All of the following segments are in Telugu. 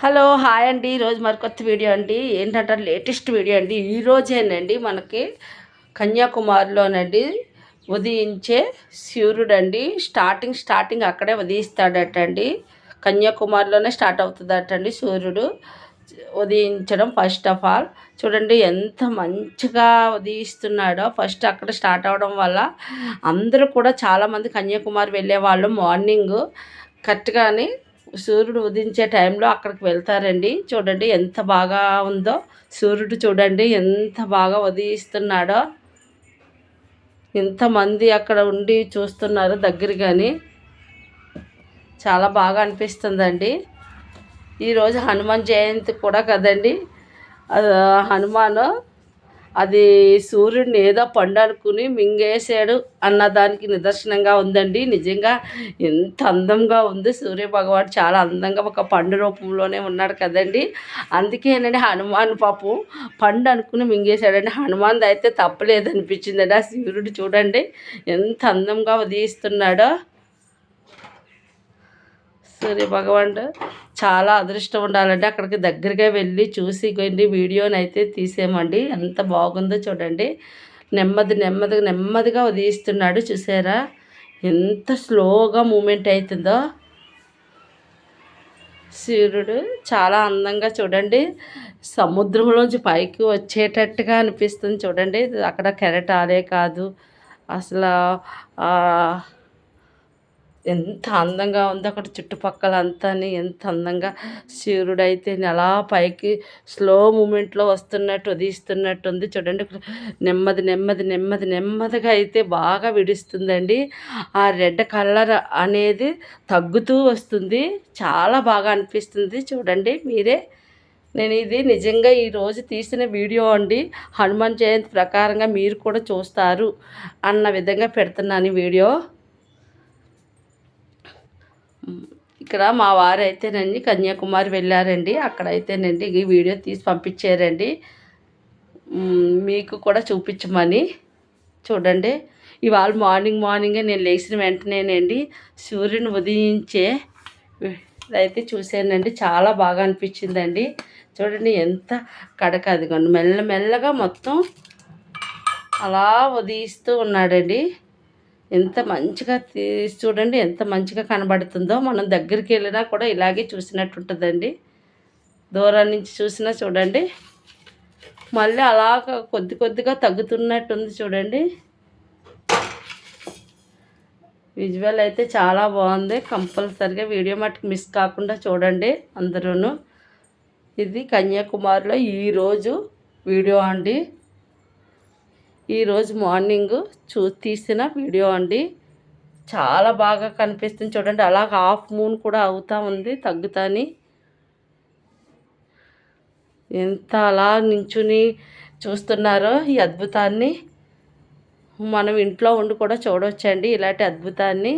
హలో హాయ్ అండి. ఈరోజు మరికొత్త వీడియో అండి. ఏంటంటే లేటెస్ట్ వీడియో అండి. ఈరోజేనండి మనకి కన్యాకుమారిలోనండి ఉదయించే సూర్యుడండి. స్టార్టింగ్ అక్కడే ఉదయిస్తాడటండి. కన్యాకుమారిలోనే స్టార్ట్ అవుతుందటండి సూర్యుడు ఉదయించడం. ఫస్ట్ ఆఫ్ ఆల్ చూడండి ఎంత మంచిగా ఉదయిస్తున్నాడో. ఫస్ట్ అక్కడ స్టార్ట్ అవ్వడం వల్ల అందరూ కూడా చాలామంది కన్యాకుమారి వెళ్ళేవాళ్ళు మార్నింగ్ కరెక్ట్గాని సూర్యుడు ఉదయించే టైంలో అక్కడికి వెళ్తారండి. చూడండి ఎంత బాగా ఉందో సూర్యుడు. చూడండి ఎంత బాగా ఉదయిస్తున్నాడో. ఎంతమంది అక్కడ ఉండి చూస్తున్నారు దగ్గరగాని. చాలా బాగా అనిపిస్తుందండి. ఈరోజు హనుమాన్ జయంతి కూడా కదండి. హనుమాను అది సూర్యుడిని ఏదో పండు అనుకుని మింగేసాడు అన్నదానికి నిదర్శనంగా ఉందండి. నిజంగా ఎంత అందంగా ఉంది సూర్య భగవాన్. చాలా అందంగా ఒక పండు రూపంలోనే ఉన్నాడు కదండి. అందుకేనండి హనుమాన్ పాపం పండు అనుకుని మింగేశాడండి. హనుమాన్ అయితే తప్పలేదు అనిపించిందండి. ఆ సూర్యుడు చూడండి ఎంత అందంగా ఉదయిస్తున్నాడో. సూర్య భగవానుడు చాలా అదృష్టం ఉండాలండి. అక్కడికి దగ్గరగా వెళ్ళి చూసి కొన్ని వీడియోని అయితే తీసామండి. ఎంత బాగుందో చూడండి. నెమ్మదిగా ఉదయిస్తున్నాడు. చూసారా ఎంత స్లోగా మూమెంట్ అవుతుందో సూర్యుడు. చాలా అందంగా చూడండి సముద్రంలోంచి పైకి వచ్చేటట్టుగా అనిపిస్తుంది చూడండి. అక్కడ కెరటాలే కాదు అసలు ఎంత అందంగా ఉందో అక్కడ చుట్టుపక్కల అంతా. ఎంత అందంగా సూర్యుడైతే అలా పైకి స్లో మూమెంట్లో వస్తున్నట్టు ఉదయిస్తున్నట్టు ఉంది చూడండి. నెమ్మదిగా అయితే బాగా విడుస్తుందండి. ఆ రెడ్ కలర్ అనేది తగ్గుతూ వస్తుంది. చాలా బాగా అనిపిస్తుంది చూడండి మీరే. నేను ఇది నిజంగా ఈరోజు తీసిన వీడియో అండి. హనుమాన్ జయంతి ప్రకారంగా మీరు కూడా చూస్తారు అన్న విధంగా పెడుతున్నాను వీడియో. ఇక్కడ మా వారు అయితేనండి కన్యాకుమారి వెళ్ళారండి. అక్కడైతేనండి ఈ వీడియో తీసి పంపించారండి మీకు కూడా చూపించమని. చూడండి ఇవాళ మార్నింగే నేను లేచిన వెంటనేనండి సూర్యుని ఉదయించే అయితే చూశానండి. చాలా బాగా అనిపించిందండి. చూడండి ఎంత కడక అదిగోండి మెల్లగా మొత్తం అలా ఉదయిస్తూ ఉన్నాడండి. ఎంత మంచిగా చూడండి ఎంత మంచిగా కనబడుతుందో. మనం దగ్గరికి వెళ్ళినా కూడా ఇలాగే చూసినట్టు ఉంటుందండి. దూరం నుంచి చూసినా చూడండి మళ్ళీ అలాగ కొద్దిగా తగ్గుతున్నట్టుంది చూడండి. విజువల్ అయితే చాలా బాగుంది. కంపల్సరిగా వీడియో మట్టుకు మిస్ కాకుండా చూడండి అందరూ. ఇది కన్యాకుమారిలో ఈరోజు వీడియో అండి. ఈరోజు మార్నింగ్ తీసిన వీడియో అండి. చాలా బాగా కనిపిస్తుంది చూడండి. అలాగ హాఫ్ మూన్ కూడా అవుతూ ఉంది తగ్గుతాని. ఎంత అలా నించుని చూస్తున్నారో ఈ అద్భుతాన్ని. మనం ఇంట్లో ఉండి కూడా చూడవచ్చండి ఇలాంటి అద్భుతాన్ని.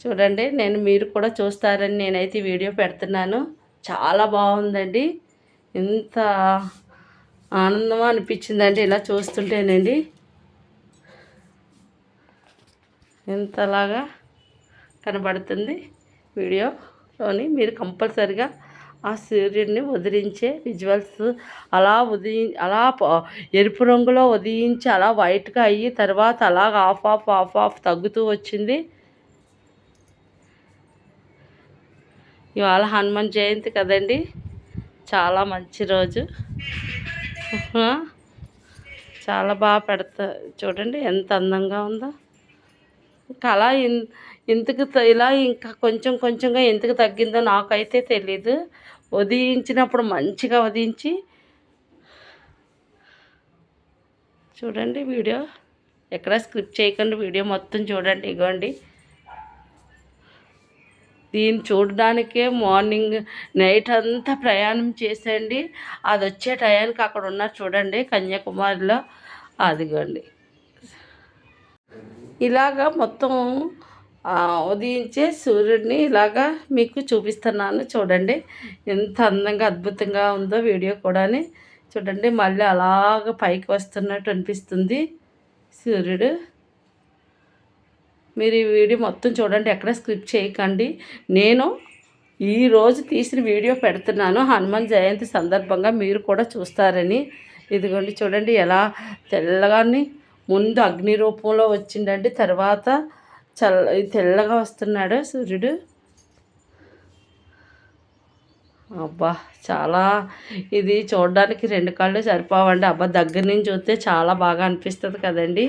చూడండి మీరు కూడా చూస్తారని నేనైతే వీడియో పెడుతున్నాను. చాలా బాగుందండి. ఎంత ఆనందమా అనిపించిందండి ఇలా చూస్తుంటేనండి. ఎంతలాగా కనబడుతుంది వీడియోలోని. మీరు కంపల్సరిగా ఆ సూర్యుడిని ఉదయించే విజువల్స్ అలా ఎరుపు రంగులో ఉదయించి అలా వైట్గా అయ్యి తర్వాత అలాగ ఆఫ్ తగ్గుతూ వచ్చింది. ఇవాళ హనుమాన్ జయంతి కదండి. చాలా మంచి రోజు. చాలా బాగా చూడండి ఎంత అందంగా ఉందో. ఇంకా అలా ఎందుకు ఇలా ఇంకా కొంచెంగా ఎందుకు తగ్గిందో నాకైతే తెలీదు. ఉదయించినప్పుడు మంచిగా ఉదయించి చూడండి వీడియో ఎక్కడ స్క్రిప్ట్ చేయకుండా వీడియో మొత్తం చూడండి. ఇగోండి దీన్ని చూడడానికే మార్నింగ్ నైట్ అంతా ప్రయాణం చేసేయండి. అది వచ్చే టయానికి అక్కడ ఉన్నారు చూడండి కన్యాకుమారిలో. అదిగోండి ఇలాగా మొత్తం ఉదయించే సూర్యుడిని ఇలాగా మీకు చూపిస్తున్నాను చూడండి. ఎంత అందంగా అద్భుతంగా ఉందో వీడియో కూడా చూడండి. మళ్ళీ అలాగ పైకి వస్తున్నట్టు అనిపిస్తుంది సూర్యుడు. మీరు ఈ వీడియో మొత్తం చూడండి ఎక్కడ స్కిప్ చేయకండి. నేను ఈరోజు తీసిన వీడియో పెడుతున్నాను హనుమాన్ జయంతి సందర్భంగా, మీరు కూడా చూస్తారని. ఇదిగోండి చూడండి ఎలా తెల్లగాని ముందు అగ్ని రూపంలో వచ్చిండండి, తర్వాత తెల్లగా వస్తున్నాడు సూర్యుడు. అబ్బా చాలా ఇది చూడడానికి 2 కళ్ళు సరిపోవండి. అబ్బా దగ్గర నుంచి చూస్తే చాలా బాగా అనిపిస్తుంది కదండి.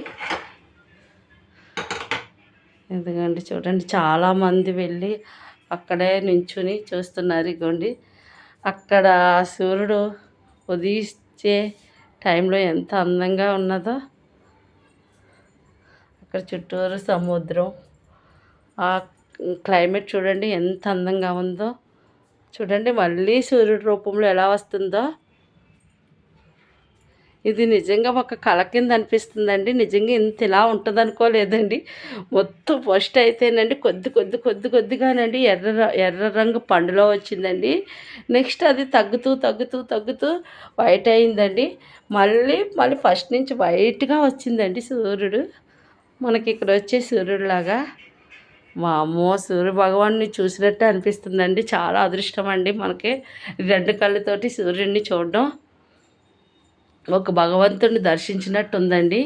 ఎందుకండి చూడండి చాలామంది వెళ్ళి అక్కడే నించుని చూస్తున్నారు. ఇగోండి అక్కడ సూర్యుడు ఉదయించే టైంలో ఎంత అందంగా ఉన్నదో. అక్కడ చుట్టూరు సముద్రం, ఆ క్లైమేట్ చూడండి ఎంత అందంగా ఉందో. చూడండి మళ్ళీ సూర్యుడి రూపంలో ఎలా వస్తుందో. ఇది నిజంగా ఒక కళ కింద అనిపిస్తుందండి. నిజంగా ఇంత ఇలా ఉంటుంది అనుకోలేదండి. మొత్తం ఫస్ట్ అయితేనండి కొద్దిగానండి ఎర్ర రంగు పండులో వచ్చిందండి. నెక్స్ట్ అది తగ్గుతూ వైట్ అయిందండి. మళ్ళీ ఫస్ట్ నుంచి వైట్గా వచ్చిందండి సూర్యుడు. మనకి ఇక్కడ వచ్చే సూర్యుడిలాగా. వామ్మో సూర్య భగవాన్ని చూసినట్టే అనిపిస్తుందండి. చాలా అదృష్టం అండి మనకి 2 కళ్ళతోటి సూర్యుడిని చూడడం. ఒక భగవంతుడిని దర్శించినట్టు ఉందండి.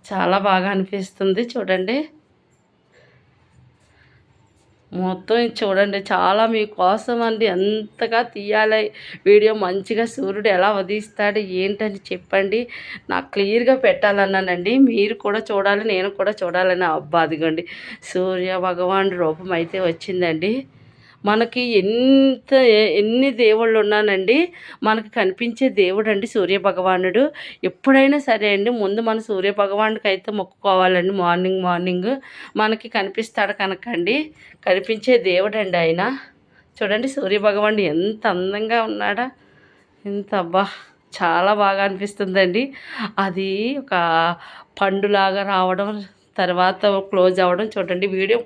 చాలా బాగా అనిపిస్తుంది చూడండి. మొత్తం చూడండి చాలా మీకోసం అండి ఎంతగా తీయాలి వీడియో. మంచిగా సూర్యుడు ఎలా ఉదయిస్తాడు ఏంటని చెప్పండి. నాకు క్లియర్గా పెట్టాలన్నానండి. మీరు కూడా చూడాలి, నేను కూడా చూడాలని. అబ్బా అదిగోండి సూర్య భగవానుడి రూపం అయితే వచ్చిందండి. మనకి ఎన్ని దేవుళ్ళు ఉన్నానండి, మనకు కనిపించే దేవుడు అండి సూర్యభగవానుడు. ఎప్పుడైనా సరే అండి ముందు మన సూర్యభగవానుడికి అయితే మొక్కుకోవాలండి. మార్నింగ్ మనకి కనిపిస్తాడు కనుకండి, కనిపించే దేవుడు అండి ఆయన. చూడండి సూర్యభగవానుడు ఎంత అందంగా ఉన్నాడా, ఎంత అబ్బా చాలా బాగా అనిపిస్తుందండి. అది ఒక పండులాగా రావడం, తర్వాత క్లోజ్ అవ్వడం చూడండి. వీడియో